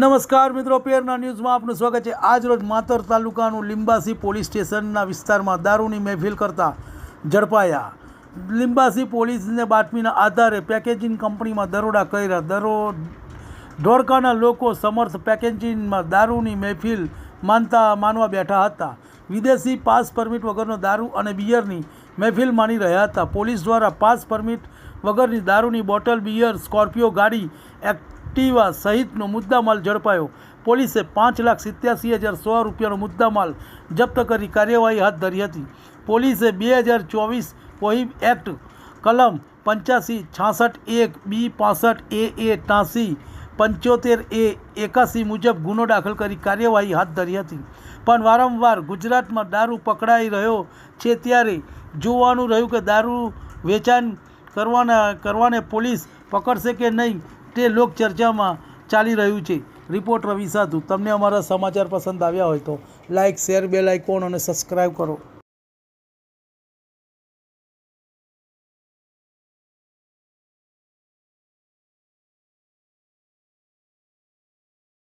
નમસ્કાર મિત્રો, પેરના ન્યૂઝમાં આપનું સ્વાગત છે। આજ રોજ માતર તાલુકાનું લીંબાસી પોલીસ સ્ટેશનના વિસ્તારમાં દારૂની મહેફિલ કરતા ઝડપાયા। લીંબાસી પોલીસને બાતમીના આધારે પેકેજિંગ કંપનીમાં દરોડા કર્યા। ધોળકાના લોકો સમર્થ પેકેજિંગમાં દારૂની મહેફિલ માનવા બેઠા હતા। વિદેશી પાસ પરમિટ વગરનો દારૂ અને બિયરની મહેફિલ માની રહ્યા હતા। પોલીસ દ્વારા પાસ પરમિટ વગરની દારૂની બોટલ, બિયર, સ્કોર્પિયો ગાડી, એક્ટિવા સહિતનો મુદ્દામાલ ઝડપાયો। પોલીસે 5,87,100 રૂપિયાનો મુદ્દામાલ જપ્ત કરી કાર્યવાહી હાથ ધરી હતી। પોલીસે 2024 પોહિબ એક્ટ કલમ 85, 66A, B, 65A, 83, 75A, 81 મુજબ ગુનો દાખલ કરી કાર્યવાહી હાથ ધરી હતી। પણ વારંવાર ગુજરાતમાં દારૂ પકડાઈ રહ્યો છે ત્યારે જોવાનું રહ્યું કે દારૂ વેચાણ કરવાને પોલીસ પકડશે કે નહીં તે લોકચર્ચામાં ચાલી રહ્યું છે। રિપોર્ટ રવિ સાધુ। તમને અમારા સમાચાર પસંદ આવ્યા હોય તો લાઇક, શેર, બેલ આઇકોન અને સબસ્ક્રાઈબ કરો।